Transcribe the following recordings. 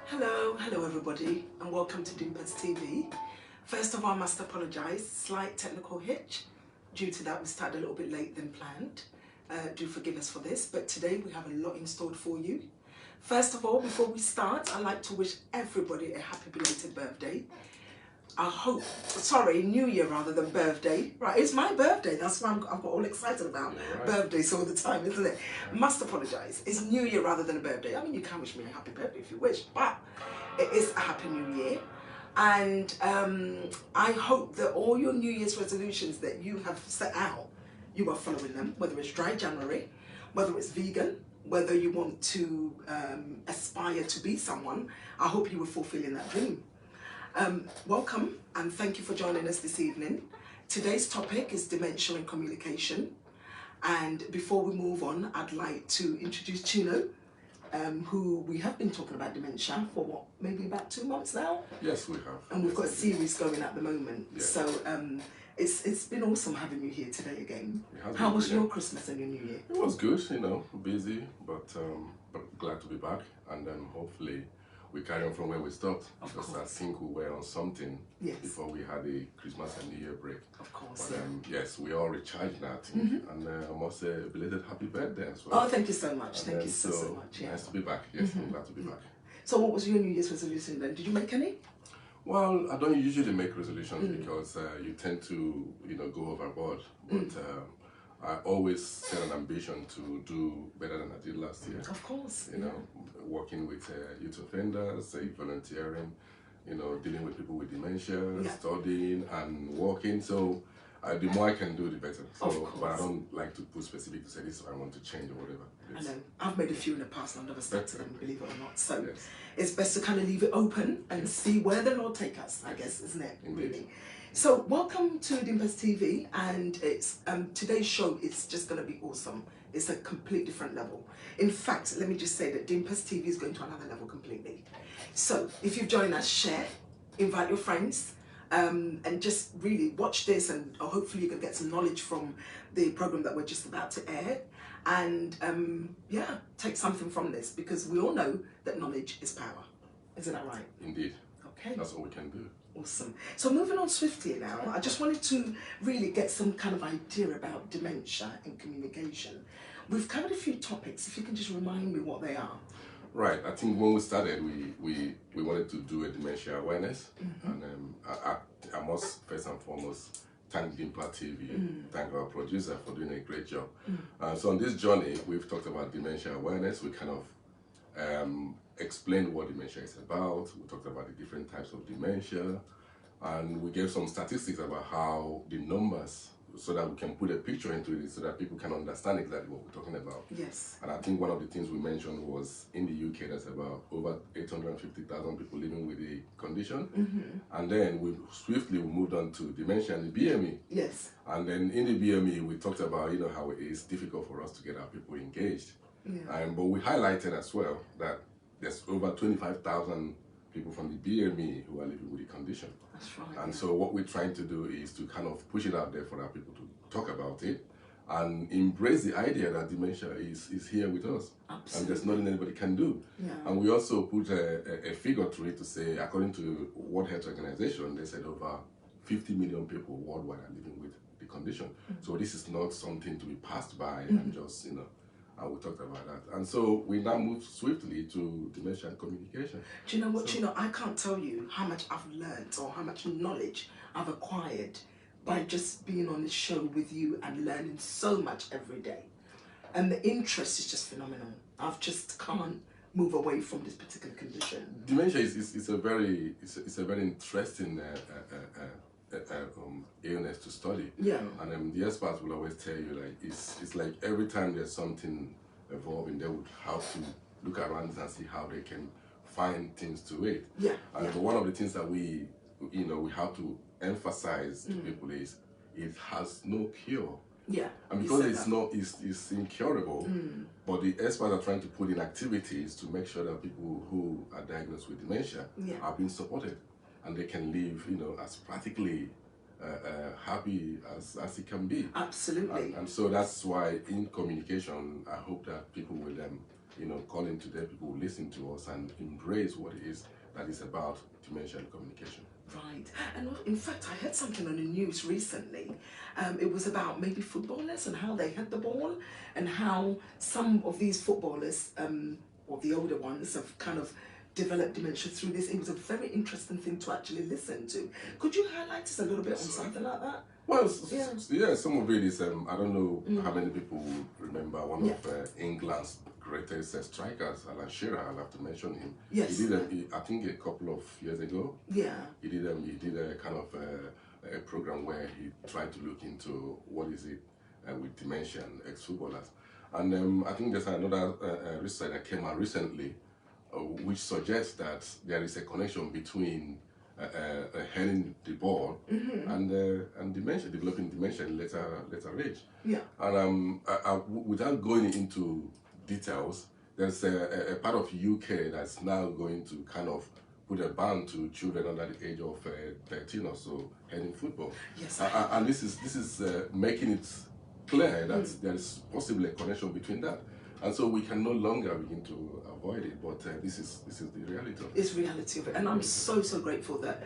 Hello everybody, and welcome to DinpasTV. First of all, I must apologise, slight technical hitch. Due to that, we started a little bit late than planned. Do forgive us for this, but today we have a lot in store for you. First of all, before we start, I'd like to wish everybody a happy belated birthday. New year rather than birthday. Right, it's my birthday, that's why I've got all excited about birthdays all the time, isn't it? Must apologise. It's New Year rather than a birthday. I mean, you can wish me a happy birthday if you wish, but it is a happy New Year. And I hope that all your New Year's resolutions that you have set out, you are following them, whether it's dry January, whether it's vegan, whether you want to aspire to be someone. I hope you are fulfilling that dream. Welcome and thank you for joining us this evening. Today's topic is dementia and communication. And before we move on, I'd like to introduce Chino, who we have been talking about dementia for what, maybe about 2 months now? Yes, we have. And we've got a series going at the moment. Yeah. So it's been awesome having you here today again. How was your Christmas and your New Year? It was good, you know, busy, but glad to be back. And then hopefully we carry on from where we stopped. Because I think we were on something before we had a Christmas and New Year break. Of course. But yes, we all recharged now, I think. And I must say a belated happy birthday as well. Oh, thank you so much. Thank you so much. Yeah. Nice to be back. Yes, I'm glad to be back. So what was your New Year's resolution then? Did you make any? Well, I don't usually make resolutions because you tend to, you know, go overboard. But I always set an ambition to do better than I did last year. Of course. You know, working with youth offenders, volunteering, you know, dealing with people with dementia, studying and working. So the more I can do, the better. So, but I don't like to put specific to say this, I want to change or whatever. I know. I've made a few in the past and I've never stuck to them, believe it or not. So it's best to kind of leave it open and see where the Lord take us, I guess, isn't it? Indeed. Really. So welcome to DinpasTV, and it's today's show is just going to be awesome. It's a complete different level. In fact, let me just say that DinpasTV is going to another level completely. So if you've joined us, share, invite your friends, and just really watch this, and hopefully you can get some knowledge from the program that we're just about to air. And yeah, take something from this, because we all know that knowledge is power. Isn't that right? Indeed. Okay. That's all we can do. Awesome. So moving on swiftly now, I just wanted to really get some kind of idea about dementia and communication. We've covered a few topics. If you can just remind me what they are. Right. I think when we started, we wanted to do a dementia awareness. And I must first and foremost thank DinpasTV, thank our producer for doing a great job. So on this journey, we've talked about dementia awareness. We kind of explained what dementia is about. We talked about the different types of dementia, and we gave some statistics about how the numbers, so that we can put a picture into it, so that people can understand exactly what we're talking about. Yes. And I think one of the things we mentioned was in the UK, there's about over 850,000 people living with the condition. And then we swiftly moved on to dementia and the BME. Yes. And then in the BME, we talked about, you know, how it is difficult for us to get our people engaged. Yeah. But we highlighted as well that there's over 25,000 people from the BME who are living with the condition. That's right. And so what we're trying to do is to kind of push it out there for our people to talk about it and embrace the idea that dementia is here with us. Absolutely. And there's nothing anybody can do. Yeah. And we also put a figure to it to say, according to World Health Organization, they said over 50 million people worldwide are living with the condition. So this is not something to be passed by and just, you know, and we talked about that. And so we now move swiftly to dementia and communication. Do you know what, I can't tell you how much I've learned or how much knowledge I've acquired by just being on this show with you and learning so much every day. And the interest is just phenomenal. I've just can't move away from this particular condition. Dementia is a very interesting illness to study. Yeah. And the experts will always tell you, like, it's like every time there's something evolving, they would have to look around and see how they can find things to it. Yeah. And but one of the things that we have to emphasize to people is it has no cure. Yeah. And because it's incurable, but the experts are trying to put in activities to make sure that people who are diagnosed with dementia are being supported, and they can live, you know, as practically happy as it can be. Absolutely. And so that's why in communication, I hope that people will calling today, people will listen to us and embrace what it is that is about dementia and communication. Right. And in fact, I heard something on the news recently. It was about maybe footballers and how they hit the ball, and how some of these footballers, or the older ones, have kind of developed dementia through this. It was a very interesting thing to actually listen to. Could you highlight us a little bit on something like that? Well, yeah, some of it is, I don't know how many people would remember one of England's greatest strikers, Alan Shearer. I'll have to mention him. Yes. He did, I think, a couple of years ago. Yeah. He did a kind of a program where he tried to look into what is it with dementia and ex-footballers. And I think there's another research that came out recently, which suggests that there is a connection between heading the ball and dementia, developing dementia in later age. Yeah. And without going into details, there's a part of UK that's now going to kind of put a ban to children under the age of 13 or so heading football. Yes. And this is making it clear that there is possibly a connection between that. And so we can no longer begin to avoid it, but this is the reality of it. It's reality of it, and I'm so grateful that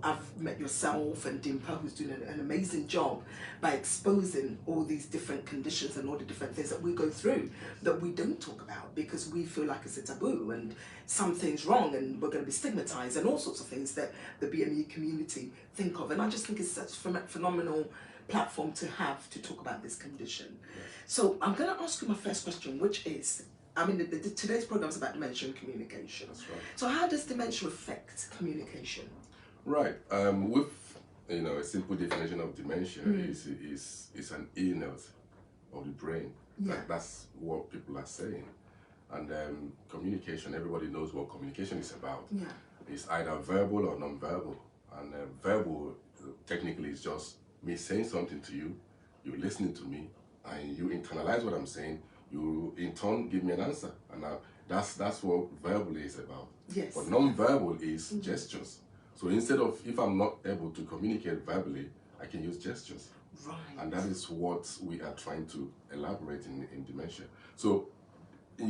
I've met yourself and Dimpa, who's doing an amazing job by exposing all these different conditions and all the different things that we go through that we don't talk about because we feel like it's a taboo and something's wrong and we're going to be stigmatized and all sorts of things that the BME community think of. And I just think it's such a phenomenal platform to have to talk about this condition. Yes. So I'm going to ask you my first question, which is, today's program is about dementia and communication. That's right. So how does dementia affect communication? Right. With a simple definition of dementia is an illness of the brain. Yeah. That's what people are saying. And communication, everybody knows what communication is about. Yeah. It's either verbal or non-verbal. And verbal technically is just me saying something to you, you listening to me, and you internalize what I'm saying, you in turn give me an answer. And that's what verbal is about. Yes. But non-verbal is gestures. So instead of, if I'm not able to communicate verbally, I can use gestures. Right. And that is what we are trying to elaborate in dementia. So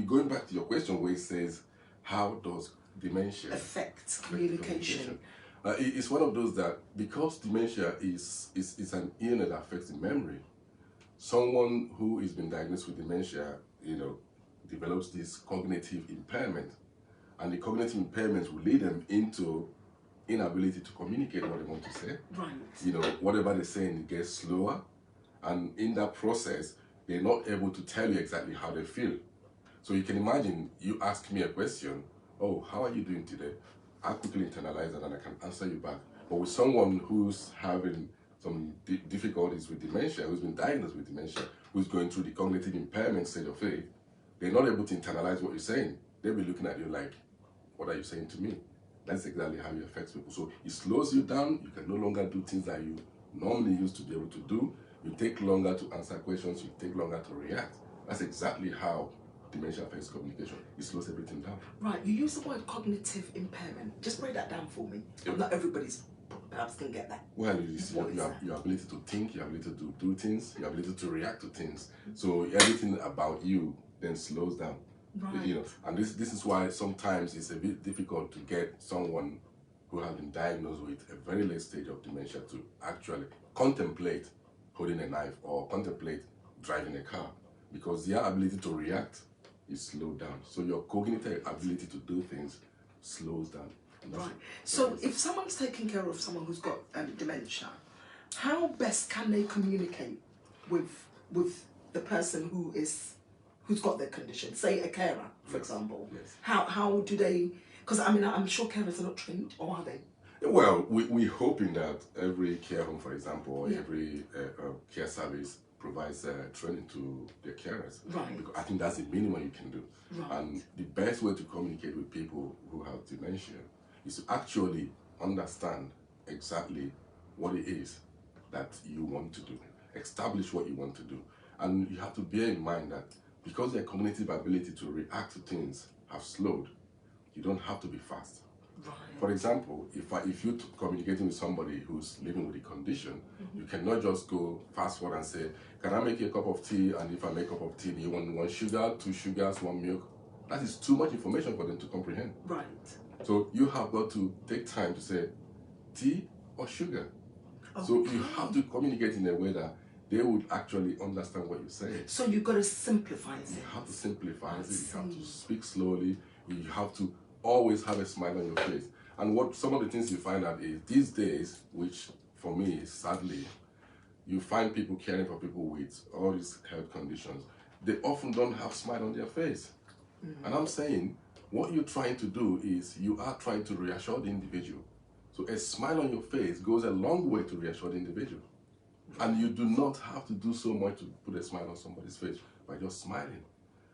going back to your question where it says, how does dementia affect communication? It's one of those that, because dementia is an illness that affects the memory, someone who has been diagnosed with dementia, develops this cognitive impairment. And the cognitive impairment will lead them into inability to communicate what they want to say. Right. Whatever they're saying, it gets slower. And in that process, they're not able to tell you exactly how they feel. So you can imagine, you ask me a question, oh, how are you doing today? I quickly internalize that and I can answer you back. But with someone who's having some difficulties with dementia, who's been diagnosed with dementia, who's going through the cognitive impairment stage of it, they're not able to internalize what you're saying. They'll be looking at you like, what are you saying to me? That's exactly how it affects people. So it slows you down. You can no longer do things that you normally used to be able to do. You take longer to answer questions. You take longer to react. That's exactly how dementia affects communication. It slows everything down. Right. You use the word cognitive impairment. Just break that down for me. Yep. Not everybody's perhaps can get that. Well, it's your ability to think, your ability to do things, your ability to react to things. So everything about you then slows down. Right. And this is why sometimes it's a bit difficult to get someone who has been diagnosed with a very late stage of dementia to actually contemplate holding a knife or contemplate driving a car, because their ability to react is slowed down. So your cognitive ability to do things slows down. Right. So if someone's taking care of someone who's got dementia, how best can they communicate with the person who's got their condition? Say a carer, for example. Yes. How do they? Because I'm sure carers are not trained, or are they? Well, we're hoping that every care home, for example, or every care service provides training to their carers. Right. Because I think that's the minimum you can do. Right. And the best way to communicate with people who have dementia is to actually understand exactly what it is that you want to do. Establish what you want to do. And you have to bear in mind that because their cognitive ability to react to things have slowed, you don't have to be fast. Right. For example, if you're communicating with somebody who's living with a condition, you cannot just go fast forward and say, can I make you a cup of tea? And if I make a cup of tea, do you want 1 sugar, 2 sugars, 1 milk? that is too much information for them to comprehend. Right. So you have got to take time to say tea or sugar. Okay. So you have to communicate in a way that they would actually understand what you're saying. So you've got to simplify it. You have to simplify it. You have to speak slowly. You have to always have a smile on your face. And what some of the things you find out is these days, which for me is sadly, you find people caring for people with all these health conditions. They often don't have a smile on their face. And I'm saying, what you're trying to do is you are trying to reassure the individual. So a smile on your face goes a long way to reassure the individual. And you do not have to do so much to put a smile on somebody's face by just smiling.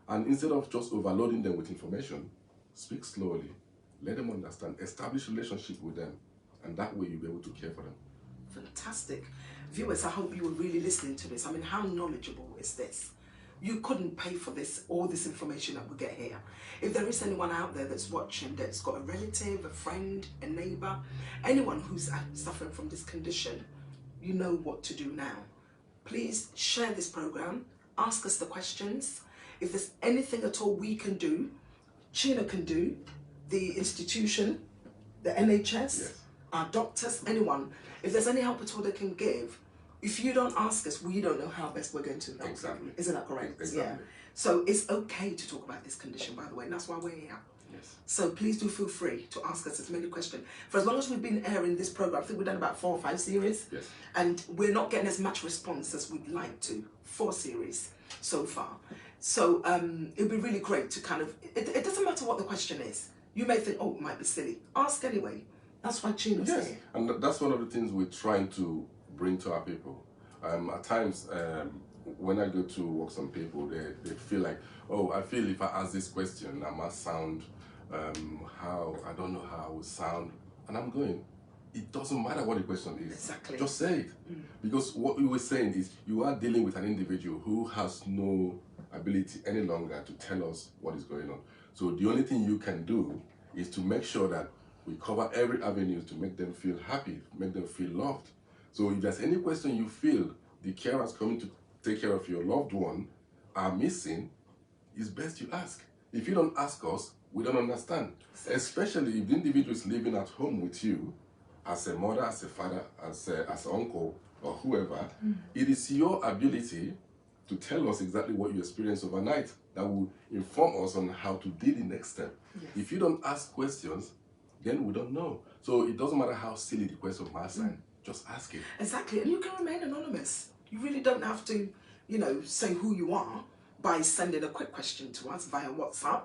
And instead of just overloading them with information, speak slowly, let them understand, establish a relationship with them, and that way you'll be able to care for them. Fantastic. Viewers, I hope you were really listening to this. I mean, how knowledgeable is this? You couldn't pay for this, all this information that we get here. If there is anyone out there that's watching, that's got a relative, a friend, a neighbor, anyone who's suffering from this condition, you know what to do now. Please share this program, ask us the questions. If there's anything at all we can do, Chino can do, the institution, the NHS, Yes. our doctors, anyone. If there's any help at all they can give, if you don't ask us, we don't know how best we're going to help. Exactly. You. Isn't that correct? Exactly. Yeah. So it's okay to talk about this condition, by the way, and that's why we're here. Yes. So please do feel free to ask us as many questions. For as long as we've been airing this program, I think we've done about 4 or 5 series. Yes. And we're not getting as much response as we'd like to. 4 series so far. So it'd be really great to kind of, it doesn't matter what the question is. You may think, oh, it might be silly. Ask anyway. That's why Chino's here. And that's one of the things we're trying to bring to our people. At times, when I go to work some people, they feel like, oh, I feel if I ask this question, I must sound I don't know how I will sound. And I'm going, it doesn't matter what the question is. Exactly. Just say it. Because what we were saying is you are dealing with an individual who has no ability any longer to tell us what is going on. So the only thing you can do is to make sure that we cover every avenue to make them feel happy, make them feel loved. So if there's any question you feel the carers coming to take care of your loved one are missing, it's best you ask. If you don't ask us, we don't understand. Especially if the individual is living at home with you, as a mother, as a father, as an uncle, or whoever, it is your ability to tell us exactly what you experienced overnight that will inform us on how to do the next step. Yes. If you don't ask questions, then we don't know. So it doesn't matter how silly the question might sound, just ask it. Exactly, and you can remain anonymous. You really don't have to, you know, say who you are by sending a quick question to us via WhatsApp,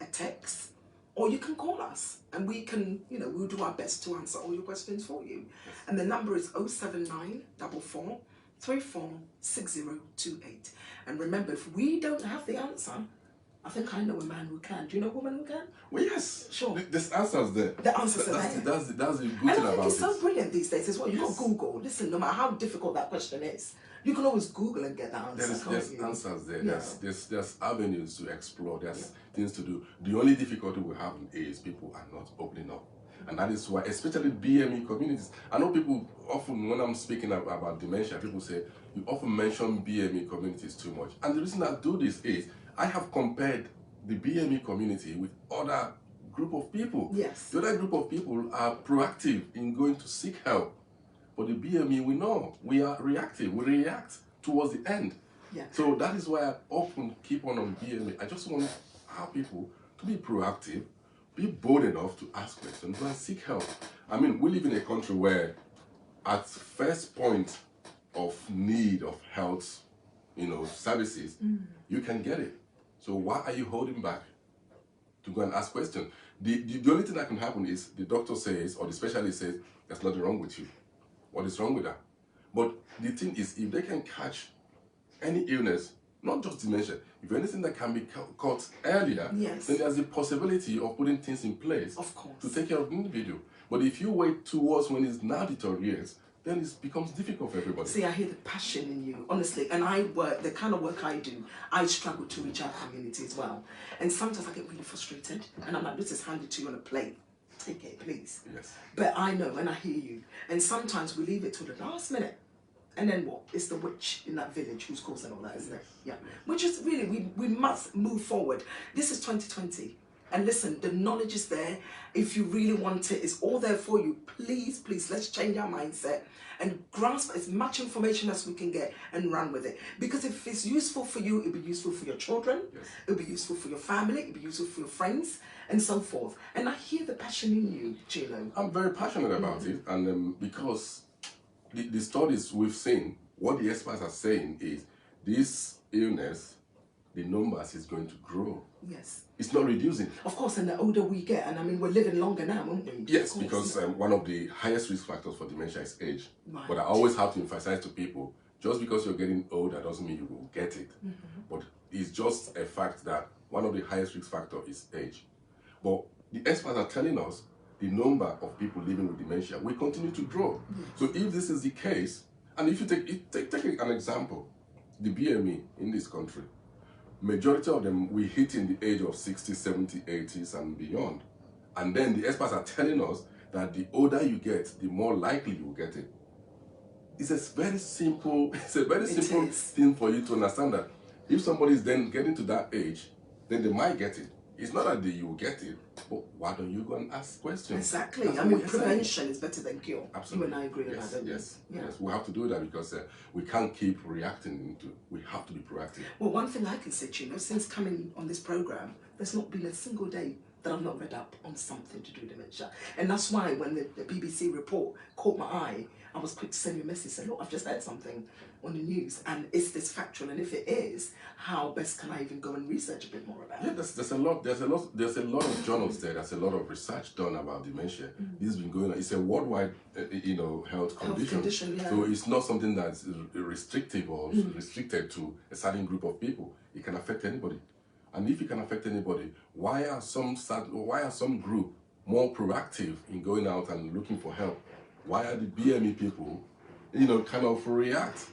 a text, or you can call us and we can, you know, we'll do our best to answer all your questions for you. Yes. And the number is 079 44 34 6028. And remember, if we don't have the answer, I think I know a man who can. Do you know a woman who can? Well, yes. Sure. There's answers there. The answers are there. That's the good thing about it. And I think it's so brilliant these days as well. You've got Google. Listen, no matter how difficult that question is, you can always Google and get the answer. There's answers there. Yeah. There's avenues to explore. There's things to do. The only difficulty we have is people are not opening up. And that is why, especially BME communities, I know people often, when I'm speaking about dementia, people say, you often mention BME communities too much. And the reason I do this is, I have compared the BME community with other group of people. Yes. The other group of people are proactive in going to seek help. But the BME, we know, we are reactive. We react towards the end. Yeah. So that is why I often keep on BME. I just want our people to be proactive, be bold enough to ask questions and seek help. I mean, we live in a country where at first point of need of health, services, you can get it. So why are you holding back to go and ask questions? The only thing that can happen is the doctor says, or the specialist says, there's nothing wrong with you. What is wrong with that? But the thing is, if they can catch any illness, not just dementia, if anything that can be caught earlier, then there's a possibility of putting things in place to take care of the individual. But if you wait towards when it's now deteriorates, then it becomes difficult for everybody. See, I hear the passion in you, honestly. And the kind of work I do, I struggle to reach our community as well. And sometimes I get really frustrated. And I'm like, this is handed to you on a plate. Take it, please. Yes. But I know, and I hear you. And sometimes we leave it till the last minute. And then what? It's the witch in that village who's causing all that, isn't it? Yeah. Yes. Which is really, we must move forward. This is 2020. And listen, the knowledge is there. If you really want it, it's all there for you. Please, please, let's change our mindset and grasp as much information as we can get and run with it. Because if it's useful for you, it'll be useful for your children, Yes. it'll be useful for your family, it'll be useful for your friends, and so forth. And I hear the passion in you, Gino. I'm very passionate about it, and because the studies we've seen, what the experts are saying is this illness, the numbers is going to grow. Yes. It's not reducing. Of course, and the older we get, and I mean, we're living longer now, aren't we? Yes, Of course, because one of the highest risk factors for dementia is age. Right. But I always have to emphasize to people, just because you're getting older doesn't mean you will get it. But it's just a fact that one of the highest risk factors is age. But the experts are telling us the number of people living with dementia will continue to grow. So if this is the case, and if you take an example, the BME in this country, majority of them we hit in the age of 60, 70, 80s and beyond. And then the experts are telling us that the older you get, the more likely you will get it. It's a very simple thing for you to understand that if somebody is then getting to that age, then they might get it. It's not that you will get it, but why don't you go and ask questions? Exactly. That's I what mean, we're saying. prevention is better than cure. Absolutely. You and I agree on that, don't Yes, we? Yeah. yes. We have to do that because we can't keep reacting. We have to be proactive. Well, one thing I can say, Gino, since coming on this program, there's not been a single day that I've not read up on something to do with dementia. And that's why when the BBC report caught my eye, I was quick to send you a message saying, look, I've just heard something on the news, and is this factual? And if it is, how best can I even go and research a bit more about Yeah, it? there's a lot of journals there. There's a lot of research done about dementia. This has been going on. It's a worldwide, health condition. Yeah. So it's not something that's restrictive or restricted to a certain group of people. It can affect anybody. And if it can affect anybody, why are some group more proactive in going out and looking for help? Why are the BME people, kind of react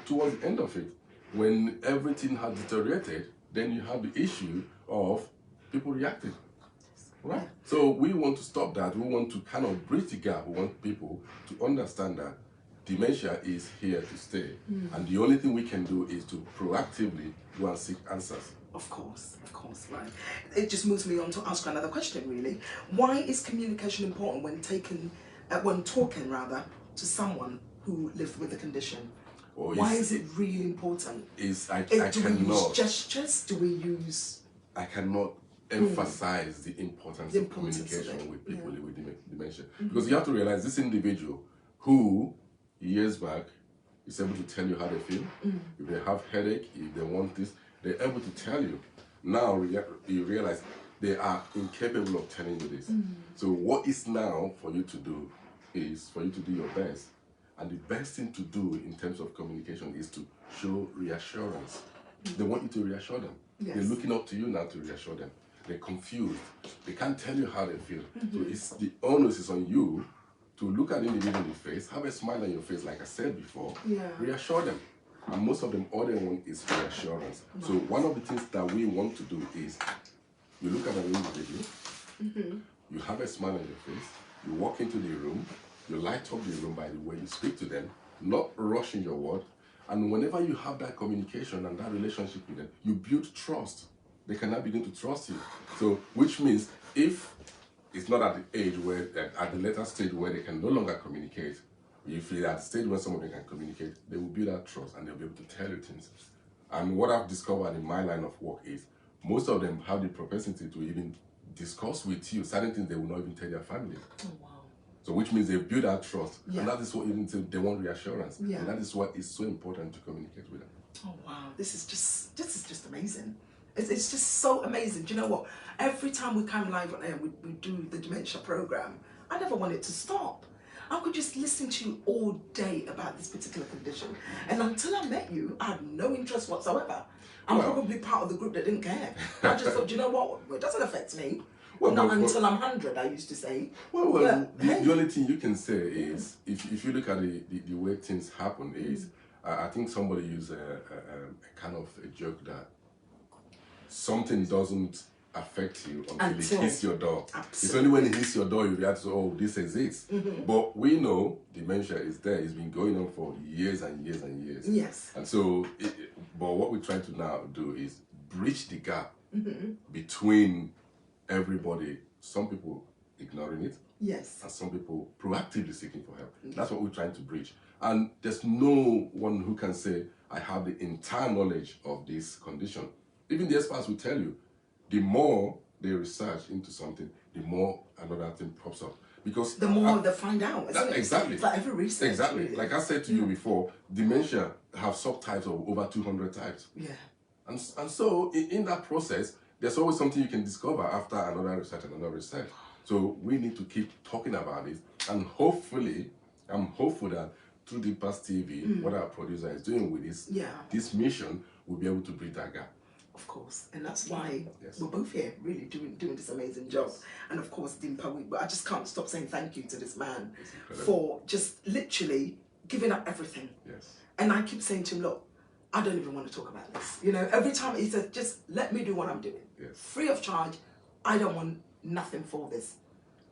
towards the end of it? When everything has deteriorated, then you have the issue of people reacting. Right? Yeah. So we want to stop that. We want to kind of bridge the gap. We want people to understand that dementia is here to stay. And the only thing we can do is to proactively go and seek answers. Of course, right. It just moves me on to ask another question, really. Why is communication important when talking to someone who lives with the condition? Why is it really important? Do we use gestures? Do we use... I cannot emphasize the importance of of communication it. with people with dementia. Because you have to realize this individual who, years back, is able to tell you how they feel. If they have headache, if they want this, they're able to tell you. Now you realize they are incapable of telling you this. So what is now for you to do is for you to do your best. And the best thing to do in terms of communication is to show reassurance. They want you to reassure them. Yes. They're looking up to you now to reassure them. They're confused. They can't tell you how they feel. So it's the onus is on you to look at the individual in the face, have a smile on your face, like I said before, reassure them. And most of them, all they want is reassurance. So one of the things that we want to do is, you look at an individual, you have a smile on your face, you walk into the room, you light up the room by the way you speak to them, not rushing your word. And whenever you have that communication and that relationship with them, you build trust. They can now begin to trust you. So, which means if it's not at the age where, at the later stage where they can no longer communicate, if you're at the stage where somebody can communicate, they will build that trust and they'll be able to tell you things. And what I've discovered in my line of work is most of them have the propensity to even discuss with you certain things they will not even tell their family. Oh, wow. So which means they build that trust. Yeah. And that is what even they want reassurance. Yeah. And that is why it's so important to communicate with them. Oh, wow. This is just amazing. It's just so amazing. Do you know what? Every time we come live on air, we do the dementia program, I never want it to stop. I could just listen to you all day about this particular condition. And until I met you, I had no interest whatsoever. I'm probably part of the group that didn't care. I just thought, do you know what? It doesn't affect me. Not until I'm 100, I used to say. The only thing you can say is, if you look at the way things happen is, I think somebody used a kind of a joke that something doesn't affect you until it hits your door. Absolutely. It's only when it hits your door you realize, oh, this exists. But we know dementia is there. It's been going on for years and years and years. Yes. And so, but what we're trying to now do is bridge the gap between everybody. Some people ignoring it. Yes. And some people proactively seeking for help. That's what we're trying to bridge. And there's no one who can say, I have the entire knowledge of this condition. Even the experts will tell you, the more they research into something, the more another thing pops up. Because the more they find out. Exactly. It's like every research. Exactly. Really. Like I said to you before, dementia have subtypes of over 200 types. Yeah. And so in that process, there's always something you can discover after another research and another research. So we need to keep talking about it, and hopefully, I'm hopeful that through DinpasTV, what our producer is doing with this mission, we'll be able to bridge that gap. Of course, and that's why we're both here, really doing this amazing job. And of course, I just can't stop saying thank you to this man for just literally giving up everything. Yes. And I keep saying to him, look, I don't even want to talk about this. You know, every time he says, just let me do what I'm doing. Yes. Free of charge. I don't want nothing for this.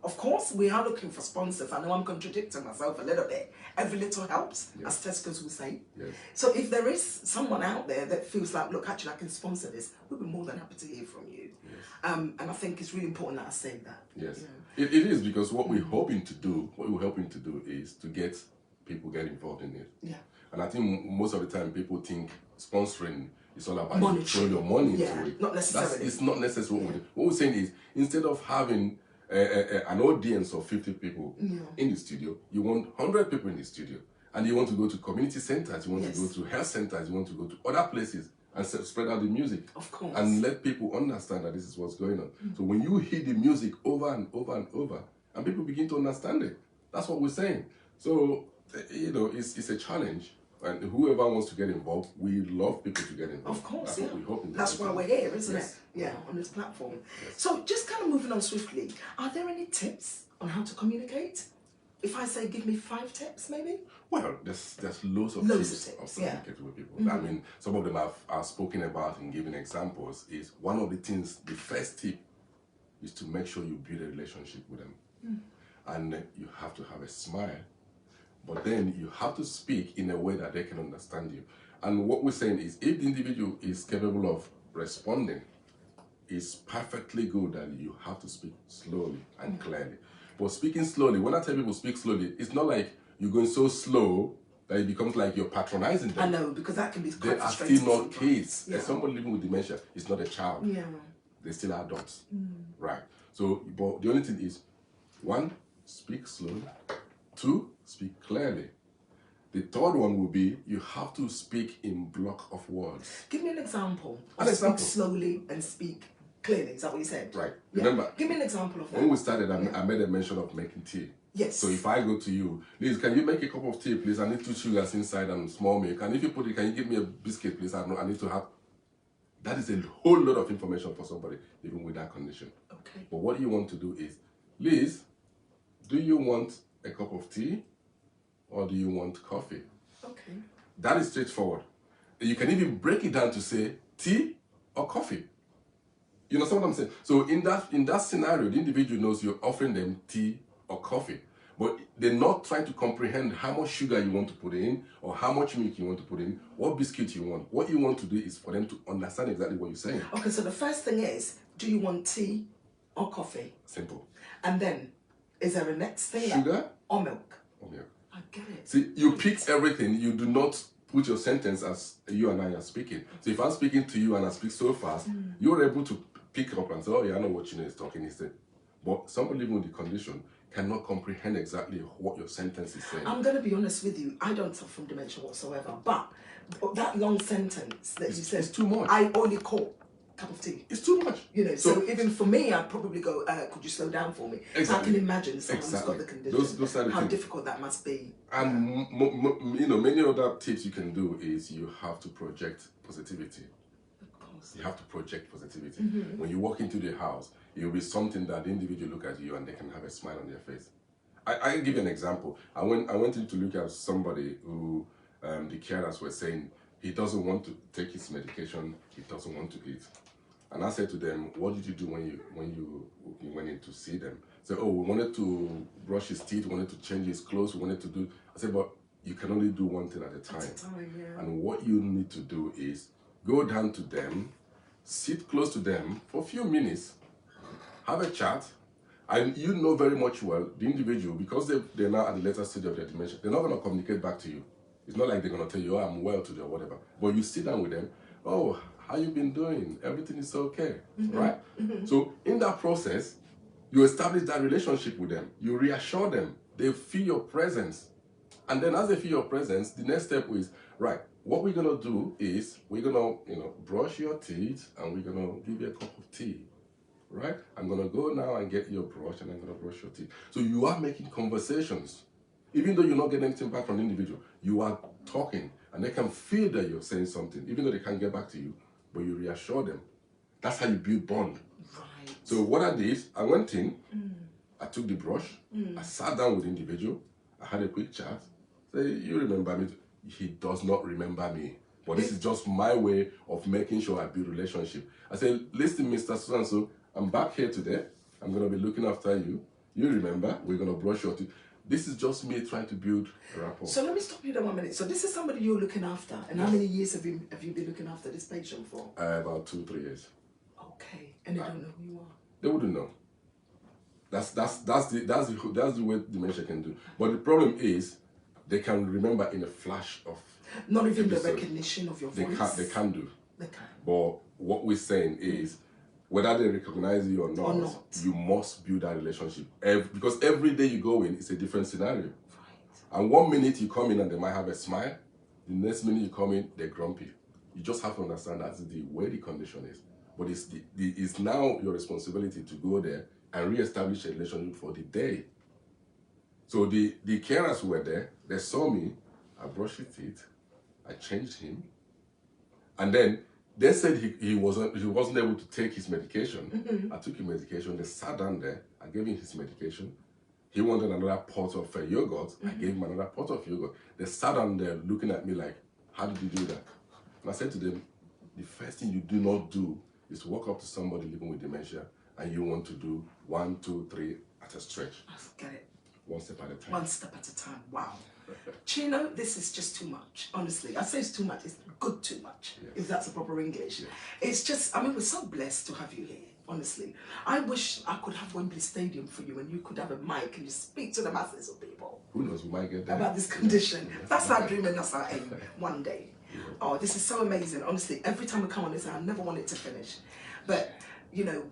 Of course, we are looking for sponsors. I know I'm contradicting myself a little bit. Every little helps, as Tesco's will say. Yes. So if there is someone out there that feels like, look, actually I can sponsor this, we'll be more than happy to hear from you. Yes. And I think it's really important that I say that. Yes. You know? It is, because what we're hoping to do, is to get people get involved in it. Yeah. And I think most of the time people think sponsoring is all about money. you throw your money into it. Not necessarily. It's not necessarily what we're saying is, instead of having an audience of 50 people in the studio, you want 100 people in the studio. And you want to go to community centers, you want to go to health centers, you want to go to other places and spread out the music. Of course. And let people understand that this is what's going on. So when you hear the music over and over and over, and people begin to understand it, that's what we're saying. So, you know, it's a challenge. And whoever wants to get involved, we love people to get involved. Of course, that's what we hope. That's why we're here, isn't it? Yeah, on this platform. Yes. So just kind of moving on swiftly, are there any tips on how to communicate? If I say give me 5 tips, maybe? Well, there's loads of tips of communicating with people. I mean, some of them I've spoken about and given examples. Is one of the things, the first tip is to make sure you build a relationship with them. And you have to have a smile. But then you have to speak in a way that they can understand you. And what we're saying is, if the individual is capable of responding, it's perfectly good that you have to speak slowly and clearly. But speaking slowly, when I tell people speak slowly, it's not like you're going so slow that it becomes like you're patronizing them. I know, because that can be quite They are frustrating. still not kids. Yeah. Somebody living with dementia is not a child. Yeah. They're still adults. Right. So, but the only thing is, 1, speak slowly. 2, speak clearly. The third one will be, you have to speak in block of words. Give me an example. Speak slowly and speak clearly. Is that what you said? Right. Yeah. Remember, give me an example of that. When we started, I made a mention of making tea. Yes. So if I go to you, Liz, can you make a cup of tea, please? I need 2 sugars inside and small milk. And if you put it, can you give me a biscuit, please? I need to have. That is a whole lot of information for somebody, even with that condition. Okay. But what you want to do is, Liz, do you want a cup of tea or do you want coffee? Okay. That is straightforward. You can even break it down to say tea or coffee. You know what I'm saying? So in that scenario, the individual knows you're offering them tea or coffee, but they're not trying to comprehend how much sugar you want to put in or how much milk you want to put in, what biscuit you want. What you want to do is for them to understand exactly what you're saying. Okay, so the first thing is, do you want tea or coffee? Simple. And then, is there a next thing? Sugar or milk? Or milk. I get it. See, you pick everything. You do not put your sentence as you and I are speaking. So if I'm speaking to you and I speak so fast, you're able to pick up and say, oh yeah, I know what Chino is talking instead. But somebody living with the condition cannot comprehend exactly what your sentence is saying. I'm going to be honest with you, I don't suffer from dementia whatsoever, but that long sentence that you said, it's too much. I only caught a cup of tea. It's too much. You know, so even for me, I'd probably go, could you slow down for me? Exactly. I can imagine someone who's got the condition, those are the how things. difficult that must be. And you know, many other tips you can do is you have to project positivity. Of course. You have to project positivity. When you walk into the house, it will be something that the individual look at you and they can have a smile on their face. I can give you an example. I went in to look at somebody who the carers were saying he doesn't want to take his medication, he doesn't want to eat. And I said to them, what did you do when you went in to see them? Say, oh, we wanted to brush his teeth, we wanted to change his clothes, we wanted to do. I said, but you can only do one thing at a time. Yeah. And what you need to do is go down to them, sit close to them for a few minutes, have a chat, and you know very much well the individual, because they're now at the later stage of their dementia, they're not going to communicate back to you. It's not like they're going to tell you, oh, I'm well today or whatever. But you sit down with them, oh, how you been doing? Everything is okay, right? So in that process, you establish that relationship with them. You reassure them. They feel your presence. And then as they feel your presence, the next step is, right, what we're going to do is we're going to, brush your teeth and we're going to give you a cup of tea, right? I'm going to go now and get your brush and I'm going to brush your teeth. So you are making conversations. Even though you're not getting anything back from the individual, you are talking and they can feel that you're saying something, even though they can't get back to you, but you reassure them. That's how you build bond. Right. So what I did, I went in, I took the brush, I sat down with the individual, I had a quick chat, say, you remember me? He does not remember me. But this is just my way of making sure I build relationship. I say, listen, Mr. So-and-so, I'm back here today. I'm going to be looking after you. You remember, we're going to brush your teeth. This is just me trying to build a rapport. So let me stop you there 1 minute. So this is somebody you're looking after. And how many years have you been looking after this patient for? About 2-3 years. Okay. And they don't know who you are? They wouldn't know. That's the way dementia can do. But the problem is, they can remember in a flash of. Not even episode. the recognition of your voice. They can do. They can. But what we're saying is, whether they recognize you or not, you must build that relationship. Because every day you go in, it's a different scenario. Right. And 1 minute you come in and they might have a smile. The next minute you come in, they're grumpy. You just have to understand that's the way the condition is. But it's now your responsibility to go there and re-establish a relationship for the day. So the carers were there, they saw me, I brushed his teeth, I changed him, and then they said he wasn't able to take his medication. I took his medication, they sat down there, I gave him his medication. He wanted another pot of yogurt, I gave him another pot of yogurt. They sat down there looking at me like, how did you do that? And I said to them, the first thing you do not do is to walk up to somebody living with dementia and you want to do 1, 2, 3 at a stretch. I get it. One step at a time. One step at a time. Wow. Chino, this is just too much. Honestly, I say it's too much. It's good too much, if that's a proper English. Yes. It's just, I mean, we're so blessed to have you here. Honestly, I wish I could have Wembley Stadium for you and you could have a mic and you speak to the masses of people. Who knows, we might get there. About this condition. That's our dream and that's our aim one day. Oh, this is so amazing. Honestly, every time we come on this, I never want it to finish. But,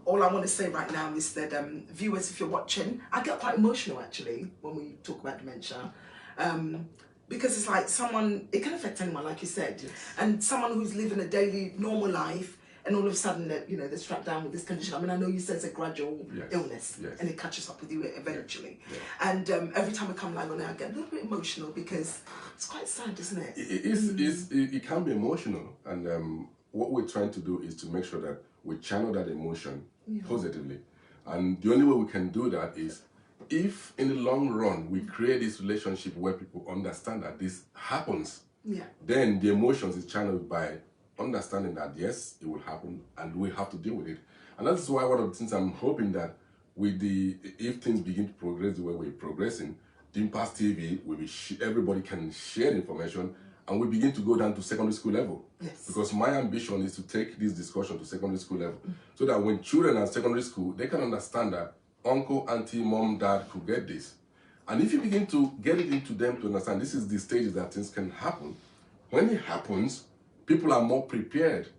all I want to say right now is that viewers, if you're watching, I get quite emotional actually when we talk about dementia. Because it's like it can affect anyone, like you said. Yes. And someone who's living a daily, normal life, and all of a sudden, they're strapped down with this condition. I mean, I know you said it's a gradual illness, and it catches up with you eventually. Yes. And every time we come live on it, I get a little bit emotional because it's quite sad, isn't it? It can be emotional, and what we're trying to do is to make sure that we channel that emotion positively. And the only way we can do that is if in the long run we create this relationship where people understand that this happens, then the emotions is channeled by understanding that yes, it will happen and we have to deal with it. And that's why one of the things I'm hoping that if things begin to progress the way we're progressing, DinpasTV will be everybody can share information and we begin to go down to secondary school level. Yes. Because my ambition is to take this discussion to secondary school level so that when children are in secondary school, they can understand that uncle, auntie, mom, dad could get this. And if you begin to get it into them to understand this is the stages that things can happen, when it happens, people are more prepared.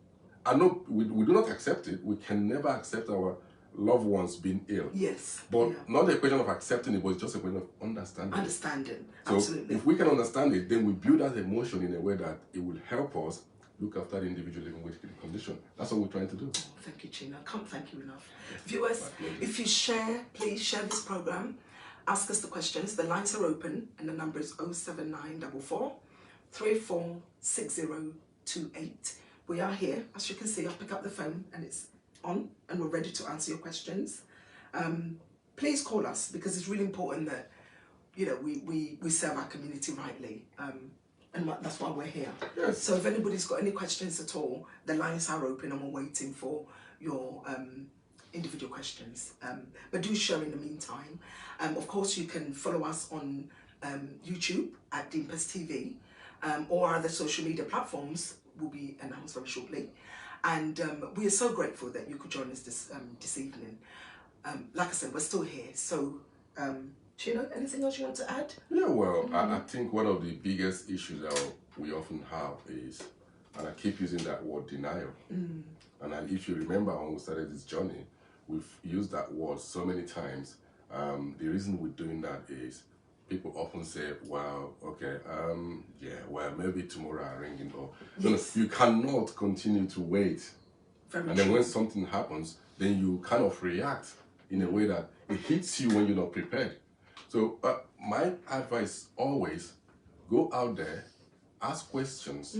I know we do not accept it. We can never accept our loved ones being ill. Yes. But not a question of accepting it, but it's just a question of understanding. Understanding, so absolutely. If we can understand it, then we build that emotion in a way that it will help us look after the individual living with the condition. That's what we're trying to do. Oh, thank you, Chino. I can't thank you enough. Viewers, if you please share this program. Ask us the questions. The lines are open and the number is 07944 346028. We are here. As you can see, I'll pick up the phone and it's on and we're ready to answer your questions. Please call us because it's really important that we serve our community rightly. And that's why we're here. Yes. So if anybody's got any questions at all, the lines are open and we're waiting for your individual questions. But do share in the meantime. Of course, you can follow us on YouTube at DinpasTV, or other social media platforms will be announced very shortly. And we are so grateful that you could join us this evening. Like I said, we're still here. So, Chino, anything else you want to add? Yeah, well, I think one of the biggest issues that we often have is, and I keep using that word, denial. And if you remember when we started this journey, we've used that word so many times. The reason we're doing that is people often say, well, okay, yeah, well, maybe tomorrow I'm ringing, or Yes. you cannot continue to wait. Very and true. then when something happens, then you kind of react in a way that it hits you when you're not prepared. So my advice always, go out there, ask questions.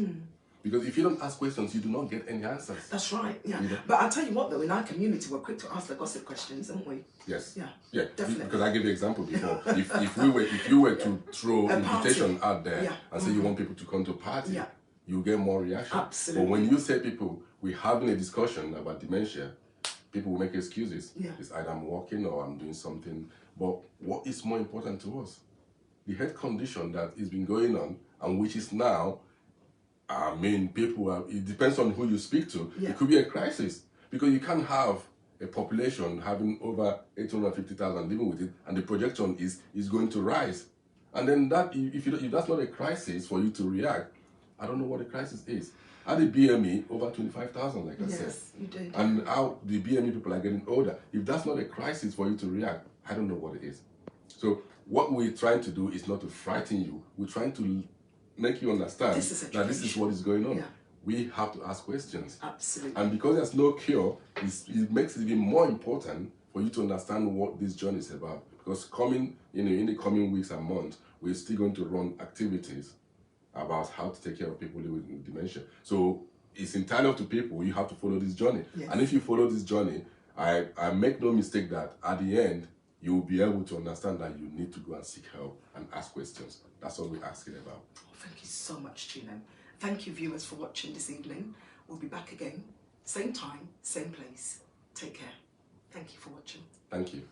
Because if you don't ask questions, you do not get any answers. That's right, yeah. You know? But I'll tell you what, though, in our community, we're quick to ask the gossip questions, aren't we? Yes. Yeah, definitely. Because I gave you an example before. if you were to throw an invitation out there and say you want people to come to a party, you get more reaction. Absolutely. But when you say people, we're having a discussion about dementia, people will make excuses. It's either I'm working or I'm doing something. But what is more important to us? The health condition that has been going on, and which is now, I mean, it depends on who you speak to. It could be a crisis, because you can't have a population having over 850,000 living with it, and the projection is going to rise. And then that, if that's not a crisis for you to react, I don't know what a crisis is. At the BME, over 25,000, like I said. Yes, you did. And how the BME people are getting older. If that's not a crisis for you to react, I don't know what it is. So what we're trying to do is not to frighten you. We're trying to make you understand that this is what is going on. We have to ask questions. Absolutely. And because there's no cure, it makes it even more important for you to understand what this journey is about. Because in the coming weeks and months, we're still going to run activities about how to take care of people living with dementia. So it's entirely up to people. You have to follow this journey. And if you follow this journey, I make no mistake that at the end, you'll be able to understand that you need to go and seek help and ask questions. That's all we're asking about. Thank you so much, Chino. Thank you, viewers, for watching this evening. We'll be back again, same time, same place. Take care. Thank you for watching. Thank you.